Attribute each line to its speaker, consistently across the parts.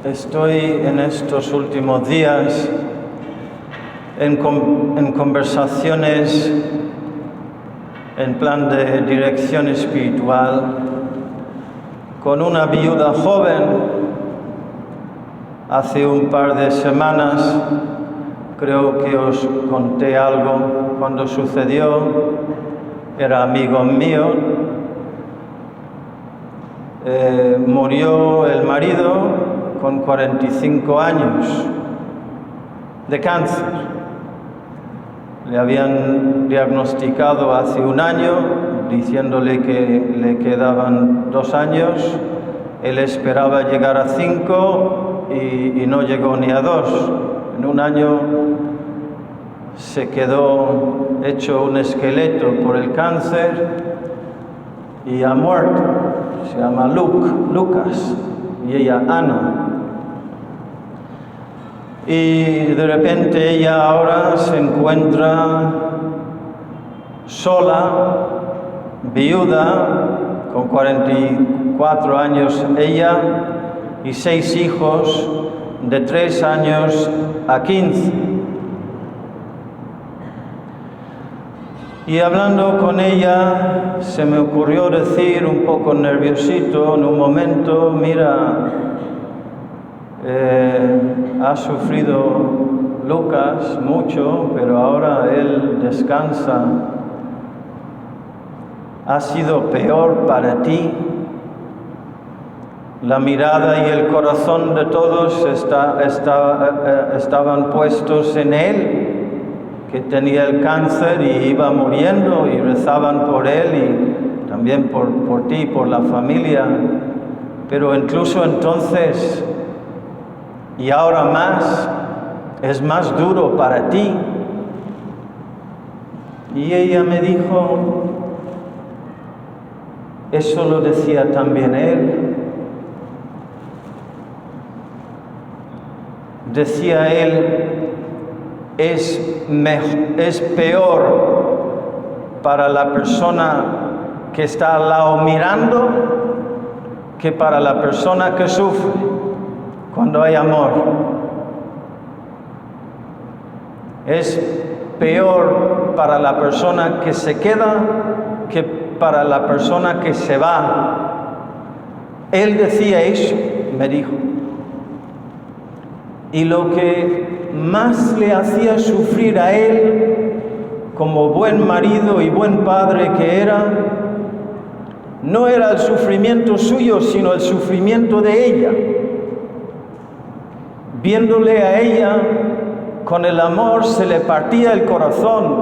Speaker 1: Estoy en estos últimos días en conversaciones en plan de dirección espiritual con una viuda joven. Hace un par de semanas creo que os conté algo cuando sucedió. Era amigo mío. Murió el marido con 45 años de cáncer. Le habían diagnosticado hace un año, diciéndole que le quedaban 2 años. Él esperaba llegar a 5 y no llegó ni a 2. En un año se quedó hecho un esqueleto por el cáncer y ha muerto. Se llama Lucas y ella Ana. Y de repente ella ahora se encuentra sola, viuda, con 44 años ella y 6 hijos de 3 años a 15. Y hablando con ella, se me ocurrió decir un poco nerviosito en un momento: mira, ha sufrido Lucas mucho, pero ahora él descansa. Ha sido peor para ti. La mirada y el corazón de todos estaban puestos en él, que tenía el cáncer y iba muriendo, y rezaban por él y también por ti, por la familia. Pero incluso entonces, y ahora más, es más duro para ti. Y ella me dijo, eso lo decía también él. Decía él, es peor para la persona que está al lado mirando que para la persona que sufre cuando hay amor. Es peor para la persona que se queda que para la persona que se va. Él decía eso, me dijo. Y lo que más le hacía sufrir a él, como buen marido y buen padre que era, no era el sufrimiento suyo, sino el sufrimiento de ella. Viéndole a ella con el amor, se le partía el corazón,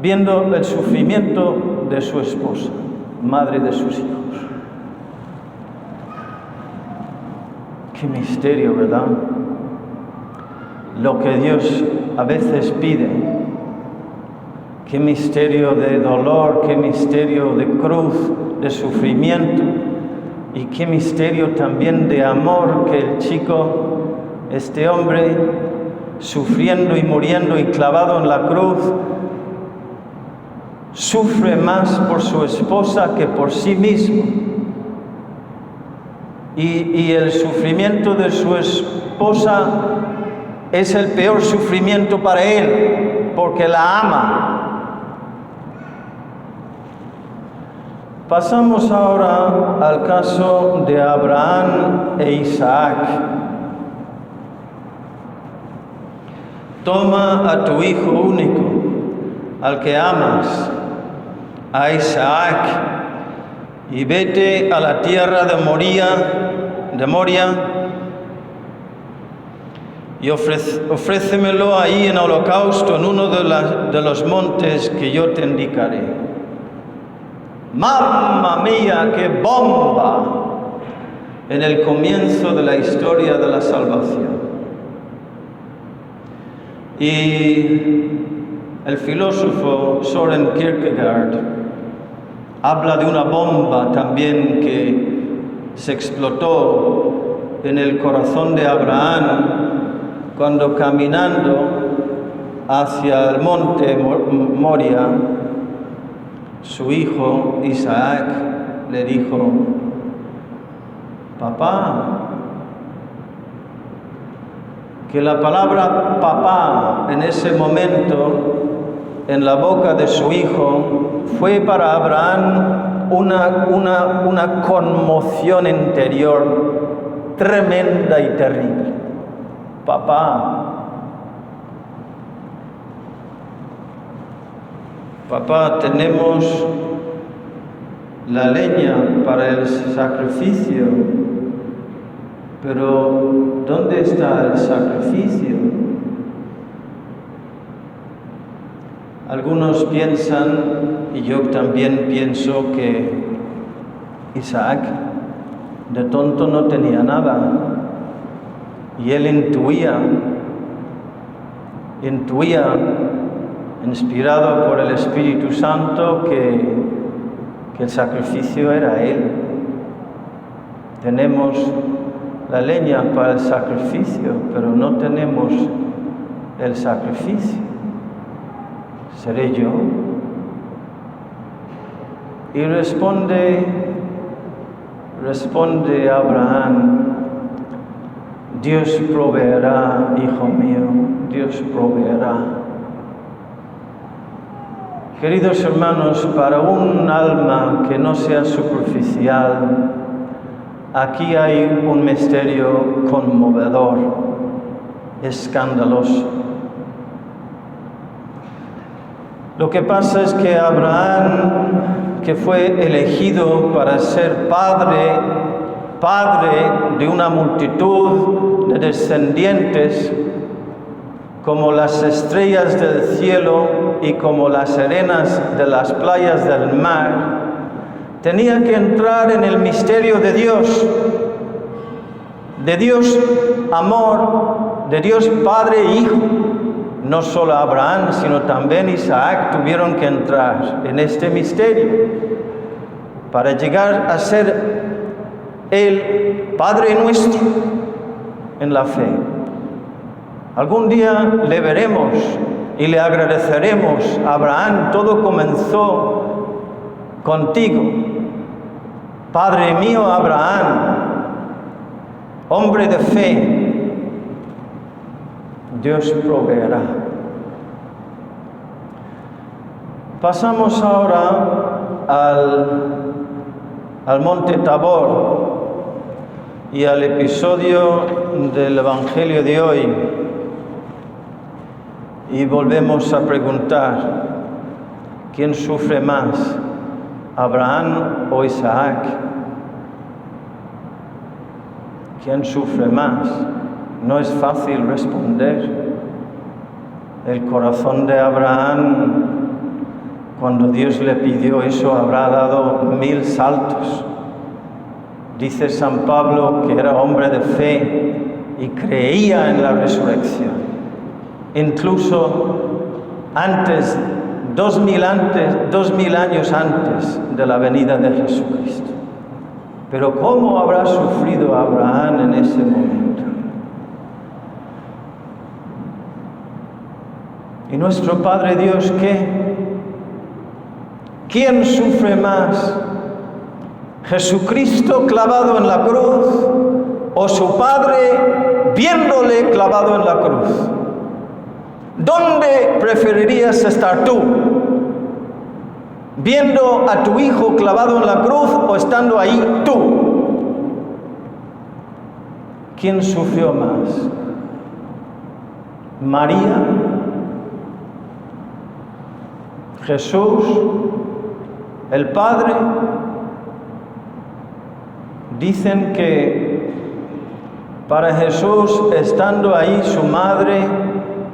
Speaker 1: viendo el sufrimiento de su esposa, madre de sus hijos. Qué misterio, ¿verdad? Lo que Dios a veces pide. Qué misterio de dolor, qué misterio de cruz, de sufrimiento, y qué misterio también de amor que el chico, este hombre, sufriendo y muriendo y clavado en la cruz, sufre más por su esposa que por sí mismo. Y el sufrimiento de su esposa es el peor sufrimiento para él, porque la ama. Pasamos ahora al caso de Abraham e Isaac. Toma a tu hijo único, al que amas, a Isaac, y vete a la tierra de Moria, y ofrécemelo ahí en holocausto en uno de los montes que yo te indicaré. ¡Mamma mía, qué bomba! En el comienzo de la historia de la salvación. Y el filósofo Søren Kierkegaard habla de una bomba también que se explotó en el corazón de Abraham cuando, caminando hacia el monte Moria, su hijo Isaac le dijo: papá, que la palabra papá en ese momento en la boca de su hijo fue para Abraham una conmoción interior tremenda y terrible. Papá. Papá, tenemos la leña para el sacrificio, pero ¿dónde está el sacrificio? Algunos piensan, y yo también pienso, que Isaac de tonto no tenía nada, y él intuía, inspirado por el Espíritu Santo, que el sacrificio era él. Tenemos la leña para el sacrificio, pero no tenemos el sacrificio. ¿Seré yo? Y responde Abraham: Dios proveerá, hijo mío, Dios proveerá. Queridos hermanos, para un alma que no sea superficial, aquí hay un misterio conmovedor, escandaloso. Lo que pasa es que Abraham, que fue elegido para ser padre de una multitud de descendientes, como las estrellas del cielo y como las arenas de las playas del mar, tenía que entrar en el misterio de Dios amor, de Dios Padre e Hijo. No solo Abraham, sino también Isaac tuvieron que entrar en este misterio para llegar a ser el Padre nuestro en la fe. Algún día le veremos y le agradeceremos: Abraham, todo comenzó contigo. Padre mío Abraham, hombre de fe, Dios proveerá. Pasamos ahora al monte Tabor y al episodio del Evangelio de hoy. Y volvemos a preguntar: ¿quién sufre más, Abraham o Isaac? ¿Quién sufre más? No es fácil responder. El corazón de Abraham, cuando Dios le pidió eso, habrá dado 1000 saltos. Dice San Pablo que era hombre de fe y creía en la resurrección. Incluso antes, 2000 años antes de la venida de Jesucristo. Pero ¿cómo habrá sufrido Abraham en ese momento? ¿Y nuestro Padre Dios qué? ¿Quién sufre más? ¿Jesucristo clavado en la cruz o su Padre viéndole clavado en la cruz? ¿Dónde preferirías estar tú? ¿Viendo a tu hijo clavado en la cruz o estando ahí tú? ¿Quién sufrió más? ¿María? ¿Jesús? ¿El Padre? Dicen que para Jesús, estando ahí su madre,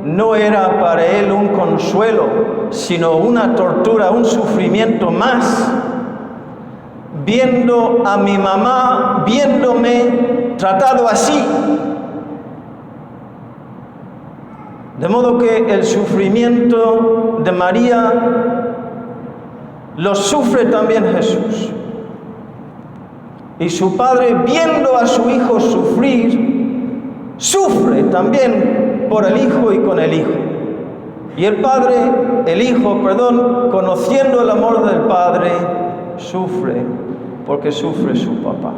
Speaker 1: no era para él un consuelo, sino una tortura, un sufrimiento más. Viendo a mi mamá, viéndome tratado así. De modo que el sufrimiento de María lo sufre también Jesús. Y su padre, viendo a su hijo sufrir, sufre también por el hijo y con el hijo. Y el hijo, conociendo el amor del padre, sufre porque sufre su papá.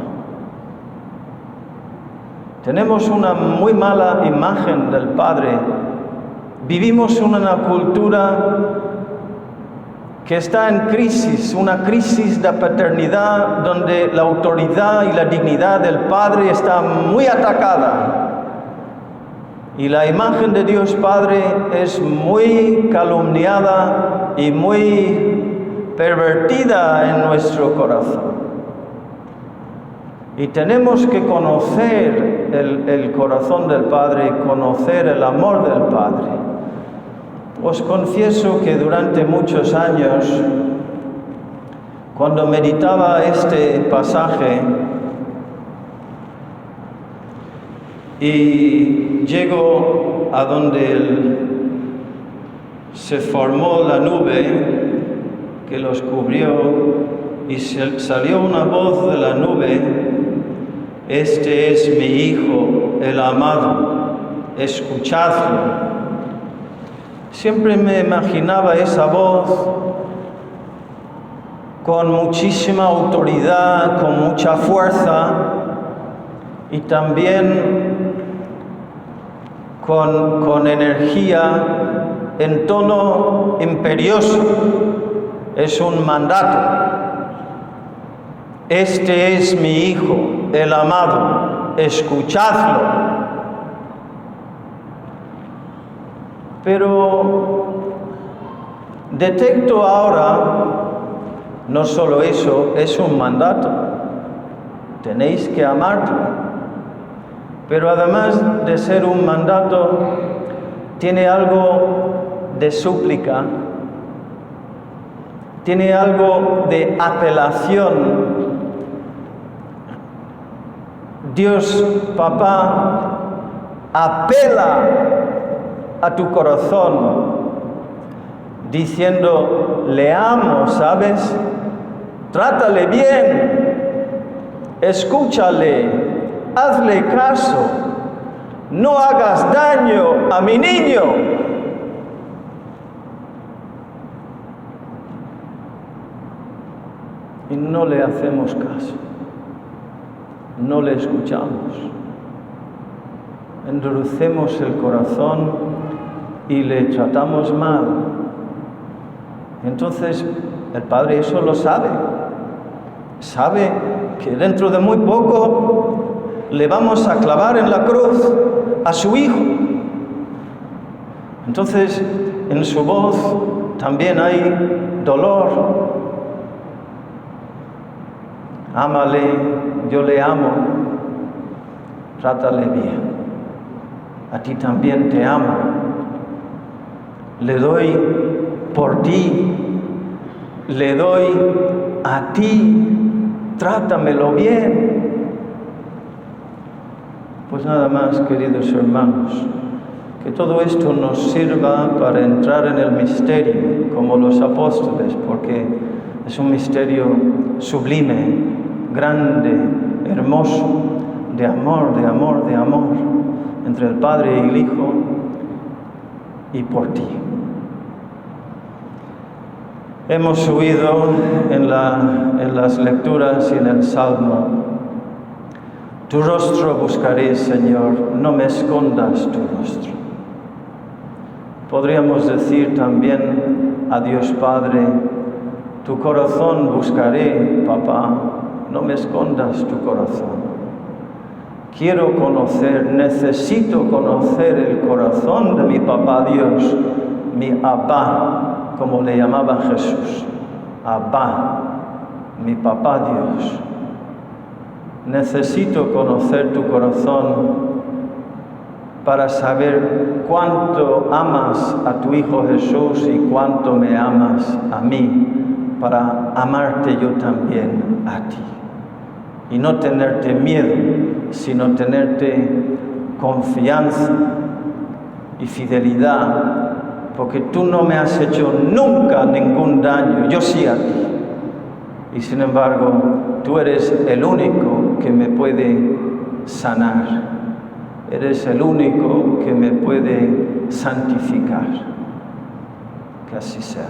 Speaker 1: Tenemos una muy mala imagen del Padre. Vivimos en una cultura que está en crisis, una crisis de paternidad donde la autoridad y la dignidad del Padre está muy atacada. Y la imagen de Dios Padre es muy calumniada y muy pervertida en nuestro corazón. Y tenemos que conocer el corazón del Padre, conocer el amor del Padre. Os confieso que durante muchos años, cuando meditaba este pasaje y llego a donde se formó la nube que los cubrió y salió una voz de la nube: este es mi Hijo, el amado, escuchadlo. Siempre me imaginaba esa voz con muchísima autoridad, con mucha fuerza y también con energía, en tono imperioso. Es un mandato. Este es mi Hijo, el amado, escuchadlo. Pero detecto ahora, no solo eso, es un mandato. Tenéis que amarlo. Pero además de ser un mandato, tiene algo de súplica, tiene algo de apelación. Dios, Papá, apela a tu corazón, diciendo: le amo, ¿sabes? Trátale bien, escúchale, hazle caso, no hagas daño a mi niño. Y no le hacemos caso, no le escuchamos, endurecemos el corazón y le tratamos mal. Entonces el Padre eso lo sabe. Sabe que dentro de muy poco le vamos a clavar en la cruz a su Hijo. Entonces en su voz también hay dolor. Ámale, yo le amo, trátale bien. A ti también te amo. Le doy por ti, le doy a ti, trátamelo bien. Pues nada más, queridos hermanos, que todo esto nos sirva para entrar en el misterio, como los apóstoles, porque es un misterio sublime, grande, hermoso, de amor, de amor, de amor, entre el Padre y el Hijo y por ti. Hemos oído en las lecturas y en el Salmo: tu rostro buscaré, Señor, no me escondas tu rostro. Podríamos decir también a Dios Padre: tu corazón buscaré, Papá, no me escondas tu corazón. Quiero conocer, necesito conocer el corazón de mi Papá Dios, mi Abba, como le llamaba Jesús. Abba, mi Papá Dios. Necesito conocer tu corazón para saber cuánto amas a tu Hijo Jesús y cuánto me amas a mí, para amarte yo también a ti. Y no tenerte miedo, sino tenerte confianza y fidelidad, porque tú no me has hecho nunca ningún daño, yo sí a ti. Y sin embargo, tú eres el único que me puede sanar, eres el único que me puede santificar. Que así sea.